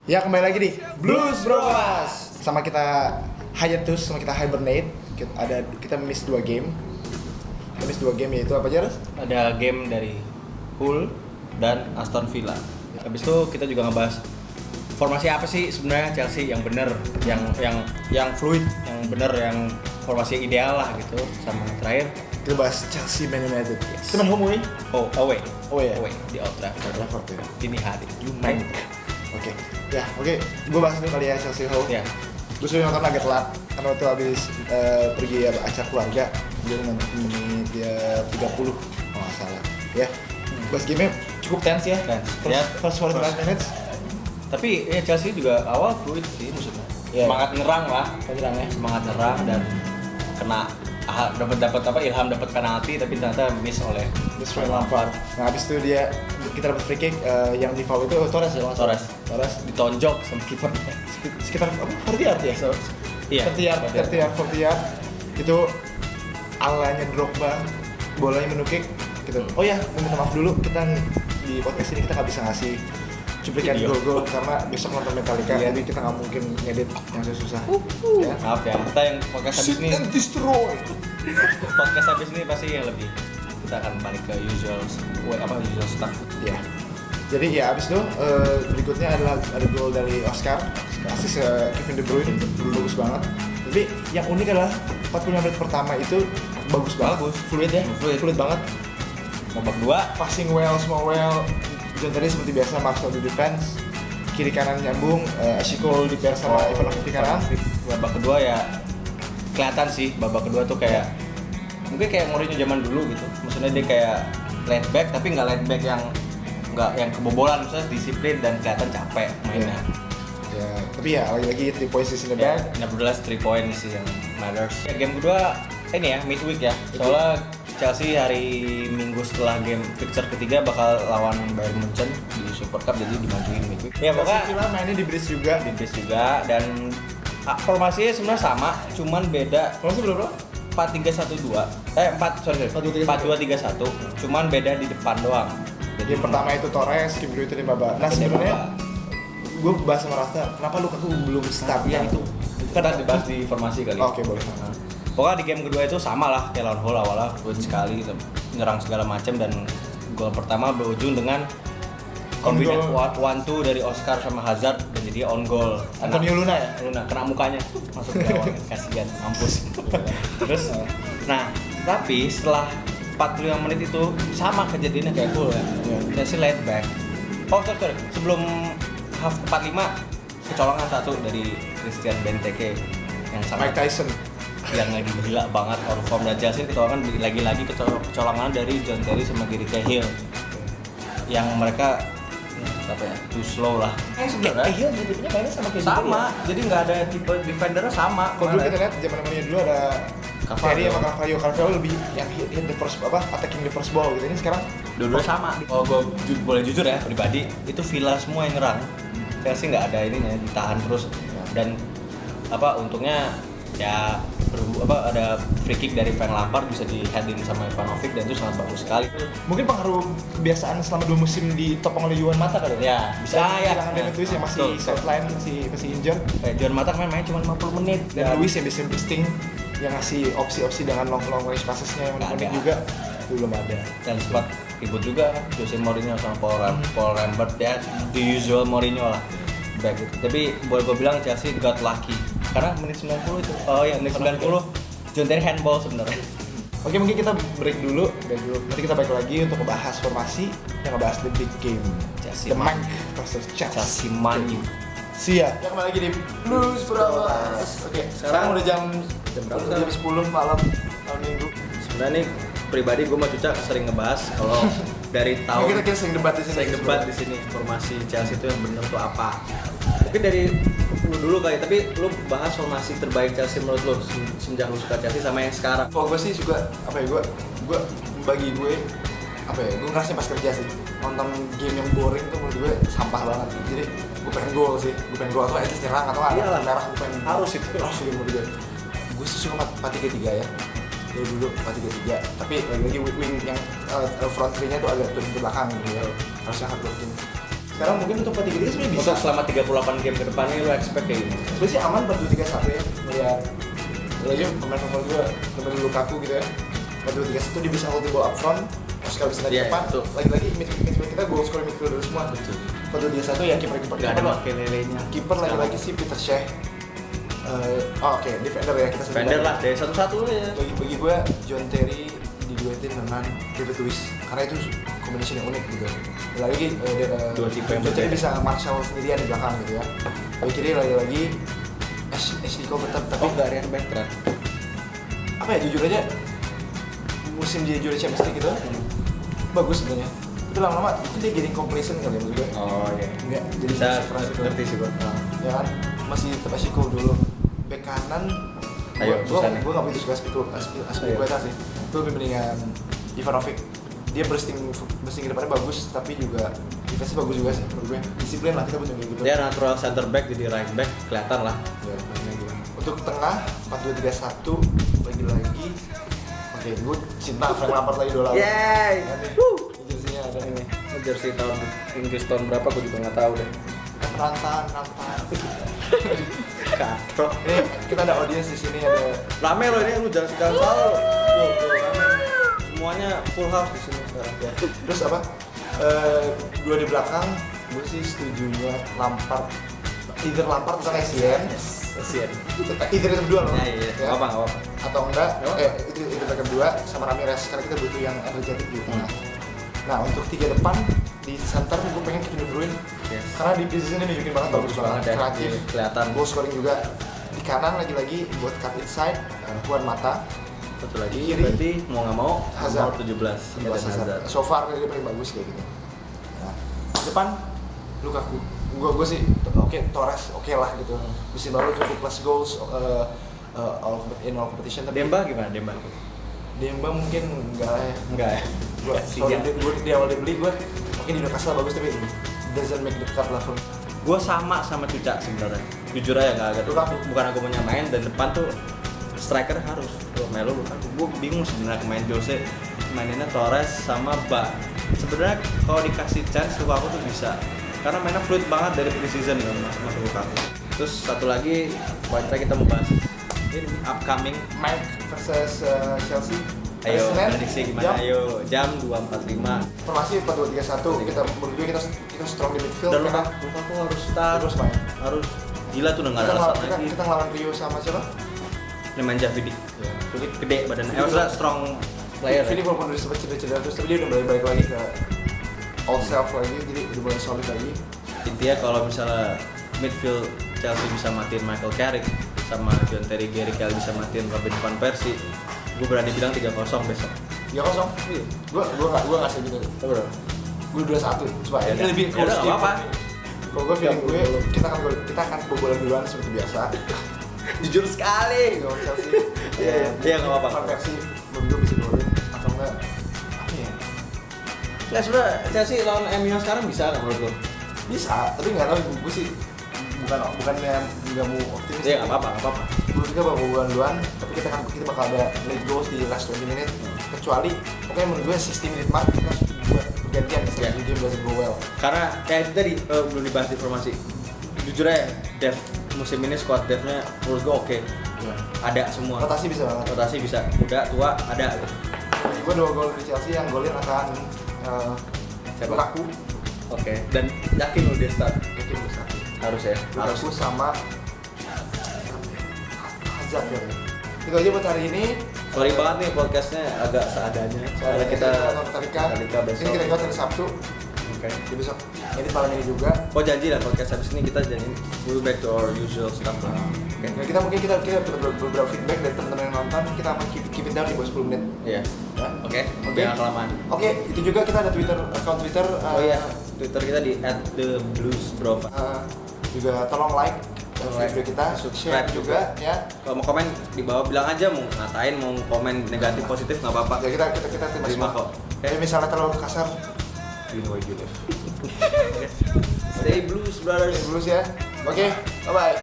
Ya kembali lagi di Blues Bros. Sama kita hiatus, sama kita hibernate. Kita miss 2 game. Kita miss 2 game, yaitu apa aja, Ras? Ada game dari Hull dan Aston Villa. Habis itu kita juga ngebahas formasi apa sih sebenarnya Chelsea yang bener, yang fluid, yang bener, yang formasi ideal lah gitu. Sama terakhir Kita bahas Chelsea Man United. Yes. Kita main home away? away. Ya? Away di Old Trafford. Trafford ya. Dini hari. United. Oke. Gue bahas dulu kali ya Chelsea Home. Ya. Gue sudah nonton agak telat karena waktu habis pergi acara keluarga. Dia nonton menit 30 kalau nggak salah. Ya. Bahas game cukup tense ya. First 45 minutes. Tapi ya Chelsea juga awal fluid sih maksudnya. Yeah. Semangat nyerang lah. Penyerangnya. Semangat nyerang dan kena dapat penalti tapi ternyata miss oleh Frank Lampard. Nah habis itu kita dapat free kick yang di foul itu Torres ya. Torres ditonjok sama kipernya. Sekitar 40 yard ya? Iya. 30 yard. Itu alanya Drogba, bolanya menukik. Kita, oh ya, minta maaf dulu, kita di podcast ini kita nggak bisa ngasih cuplikan gol-gol karena besok nonton Metallica, jadi kita nggak mungkin ngedit yang susah. Ya. Maaf ya, kita yang podcast habis ini and destroy. podcast habis ini pasti yang lebih kita akan balik ke usual stuff. Ya. Jadi ya abis itu berikutnya adalah ada gol dari Oscar, asis Kevin De Bruyne, bagus banget. Tapi yang unik adalah 45 menit pertama itu bagus banget, fluid banget. Babak 2 Passing well, semua well. John tadi seperti biasa Marcel di defense, kiri kanan nyambung, Ashiko di pair sama Ivanovic di kanan. babak kedua ya kelihatan sih, babak kedua tuh kayak mungkin kayak Mourinho zaman dulu gitu. Maksudnya dia kayak laid back tapi nggak laid back yang kebobolan, misalnya disiplin dan kelihatan capek mainnya. Ya, tapi ya lagi-lagi 3 points in the bag. Nevertheless 3 points sih yang matters. Ya, game kedua ini ya midweek ya. Soalnya Chelsea hari Minggu setelah game fixture ketiga bakal lawan Bayern Munchen di Super Cup, jadi dimajuin midweek. Ya pokoknya Villa mainnya di Bridge juga. Dan formasinya sebenarnya sama, cuman beda. Formasi berapa? 4-2-3-1, cuman beda di depan doang. Jadi pertama itu Torres, Kim Bruyne itu di babak. Nah sebenarnya gue bahas sama Rasta, kenapa Lukaku belum start? Ya itu kita dibahas di formasi kali. Oke, boleh. Pokoknya di game kedua itu sama lah kayak lawan Hull, awalnya fluid sekali, nyerang segala macam, dan gol pertama berujung dengan kombinasi 1-2 dari Oscar sama Hazard dan jadi on goal. Antonio Luna ya? Luna kena mukanya masuk ke gawang, kasihan, mampus. Terus tapi setelah 45 menit itu sama kejadiannya kayak Hull ya. Chelsea laid back. Oh sorry. Sebelum half 45 kecolongan satu dari Christian Benteke yang sama Mike Tyson yang lagi gila banget on form, dan Chelsea kecolongan lagi-lagi kecolongan dari John Terry sama Gary Cahill yang mereka too slow lah. Cahill tipenya mainnya sama kayak Sama, jadi nggak ada tipe defendernya sama. Kalau dulu kita lihat zaman namanya dulu ada Terry sama Carvalho lebih yang hit the first attacking the first ball gitu. Ini sekarang dua-dua sama. Oh, gue boleh jujur ya pribadi, itu Villa semua yang nyerang. Chelsea nggak ada ininya, ditahan terus. Dan untungnya ya ada free kick dari Frank Lampard bisa di heading sama Ivanovic, dan itu sangat bagus sekali. Mungkin pengaruh kebiasaan selama 2 musim ditopang oleh Juan Mata kali ya. Bisa kehilangan Luis yang masih sideline, masih injured. Juan Mata main cuma 50 menit dan Luis yang disemplisting yang ngasih opsi-opsi dengan long range passesnya yang unik juga itu belum ada. Dan sempat ribut juga Jose Mourinho sama Paul Lambert, ya the usual Mourinho lah back gitu. Tapi boleh gue bilang Chelsea got lucky karena menit 90 itu menit 90 John Terry handball sebenarnya. Oke, mungkin kita break dulu. Nanti kita balik lagi untuk ngebahas formasi yang ngebahas the big game, Chelsea the Mank versus Chelsea Man U. See ya. Ya kembali lagi di Blues Bros. Oke, sekarang udah jam 10 malam Minggu. Sebenarnya nih pribadi gue sama Cuca sering ngebahas kalau dari tahun kita sering debat di sini. Formasi Chelsea itu yang benar tuh apa. Tapi dari lu dulu kali, tapi lu bahas formasi terbaik Chelsea menurut lu semenjak lu suka Chelsea sama yang sekarang. Kalau gue sih juga gue bagi gue gue ngerasa pas kerja sih nonton game yang boring tuh menurut gue sampah banget. Jadi gue pengen gol atau at least nyerang atau ada merah, gue pengen harus menurut gue sih suka 4-3-3 ya. Dulu 4-3-3, tapi lagi-lagi wing yang front three-nya tuh agak turun ke belakang gitu ya, harusnya hard working. Sekarang mungkin untuk 4-3-3 sebenarnya bisa. Untuk selama 38 game ke depannya lu expect kayak gini? Sebenarnya sih aman 4-2-3-1 ya. Melihat lagi pemain favorit gue bener Lukaku gitu ya. 4-2-3-1 dia bisa hold the ball up front. Oscar bisa dari depan. Lagi-lagi midfield kita goal scoring midfielder semua. 4-2-3-1 ya kiper. Gak ada Makelele-nya. Kiper lagi-lagi sih Peter Cech. Oke, defender ya kita sebut. Defender lah dari satu-satu ya. Bagi gue John Terry diduetin dengan David Luiz karena itu combination yang unik gitu. Lagi Dua tipe yang John Terry berbeda. bisa Marshall sendirian di belakang gitu ya. Bagi kiri lagi Ashley Cole tetap tapi Gak Ryan Bertrand. apa ya jujur aja musim dia juara Champions League gitu bagus sebenarnya. Tapi lama-lama itu dia jadi complacent kali ya menurut gue. Oh iya. Enggak jadi Bisa keras gitu. ngerti sih gua. Ya kan masih tetap Ashley Cole dulu. Bek kanan Ayo, susah nih. gue gak begitu suka Aspilicueta sih. Gue lebih mendingan Ivanovic. Dia bursting ke depannya bagus, tapi juga defense bagus juga sih menurut gue. Disiplin lah kita butuh kayak gitu. Dia natural center back jadi right back kelihatan lah. Ya, mainnya gitu. Untuk tengah 4-2-3-1 lagi-lagi. Oke, gue cinta Frank Lampard lagi dolar. Yeay. Jersey-nya ada Ini jersey tahun Inggris tahun berapa gue juga nggak tahu deh. Rantan. Katrok. Ini kita ada audiens di sini ada. Rame loh ini, lu jangan salah loh. Rame. Semuanya full house di sini sekarang. Ya. Terus apa? Dua di belakang, gue sih setujunya Lampard. Either Lampard atau Essien. Kasian. Either itu berdua loh. Iya. Ya. Apa? Atau enggak? Itu mereka berdua sama Ramirez karena kita butuh yang energetik di tengah. Nah untuk 3 depan di center gue pengen Kevin De Bruyne. Yes. Karena di preseason ini nunjukin banget bagus banget, ya. kreatif, Iya, kelihatan. goal scoring juga. Di kanan lagi-lagi buat cut inside, Juan Mata. Satu lagi Kiri. berarti mau nggak mau Hazard. nomor 17 Eden Hazard. So far dia paling bagus kayak gitu. Nah, depan Lukaku. Gue sih oke, Torres oke lah gitu. Musim lalu 20 plus goals all competition tapi Demba gimana Demba? Demba mungkin enggak lah ya. Enggak ya. Gue Kasian. di awal dibeli gue oke di Newcastle bagus tapi doesn't make the cut lah from. Gue sama Cuca sebenarnya. Jujur aja nggak agak. Lukaku. Bukan aku punya main dan depan tuh striker harus Melo Lukaku. Gue bingung sebenarnya main Jose maininnya Torres sama Ba. Sebenarnya kalau dikasih chance Lukaku tuh bisa. Karena mainnya fluid banget dari pre-season kan masuk Lukaku. Terus satu lagi poin kita mau bahas ini upcoming. Mike versus Chelsea. Ayo, Senin, prediksi gimana? jam. Ayo, jam 2.45. Formasi 4-2-3-1 kita berdua kita strong di midfield. Dan Kita Lukaku harus start. terus main. Harus gila tuh udah nggak ada Kita alasan ngelawan- lagi. kita ngelawan Rio sama siapa? Nemanja Vidic. Ya. Vidic gede badannya. Vidic Maksudnya strong player. Ini ya. walaupun udah sempat cedera terus tapi dia udah balik lagi ke old self lagi, jadi udah mulai solid lagi. Intinya kalau misalnya midfield Chelsea bisa matiin Michael Carrick sama John Terry Gerikel bisa matiin Robin van Persie, gue berani bilang 3-0 besok. 3-0. Iya. Gua nggak segitu. Bro. Gue 2-1. Coba Ya ini udah. lebih Ya udah, nggak apa-apa. Kalau gue feeling gue kita akan kebobolan duluan seperti biasa. Jujur sekali. Gol Chelsea. Iya nggak apa-apa. Van Persie menurut gue bisa golin atau enggak apa ya? Ya sebenarnya Chelsea lawan MU sekarang bisa nggak menurut lo? Bisa, tapi nggak tahu gue sih bukannya nggak mau optimis. Iya nggak apa-apa. Menurut kita bakal kebobolan duluan, tapi kita bakal ada late goals di last 20 minute. Kecuali, oke menurut gue 60 minute mark kita buat pergantian misalnya Iya. dia doesn't go well. Karena kayak itu tadi belum dibahas di formasi. Jujur aja, depth musim ini squad depth-nya menurut gue oke. Ya. Ada semua. Rotasi bisa banget. Rotasi bisa, muda, tua, ada. Gue 2 gol di Chelsea yang golin akan Siapa? Lukaku. Oke. Dan yakin lo dia start? Yakin gue satu. Harus ya. Harus. Lukaku sama Hazard ya. Itu aja buat hari ini. Sorry banget nih podcastnya agak seadanya. Soalnya kita Costa besok. Ini kita ikut hari Sabtu. Oke. Jadi besok edit malam ini juga. Oh janji lah podcast habis ini kita janji we'll back to our usual stuff lah. Oke. Nah, kita mungkin kita beberapa feedback dari teman-teman yang nonton, kita akan keep it down di bawah 10 menit. Iya. Ya. Oke. Oke. Jangan kelamaan. Oke, itu juga kita ada account Twitter. Oh iya. Twitter kita di @thebluesbro. Juga tolong like video kita, Subscribe share juga ya. Kalau mau komen di bawah bilang aja mau ngatain, mau komen negatif positif nggak apa-apa. Ya kita terima Terima semua. kok. Tapi misalnya terlalu kasar, You know what you live. Stay blues brothers. terus ya. Oke, bye bye.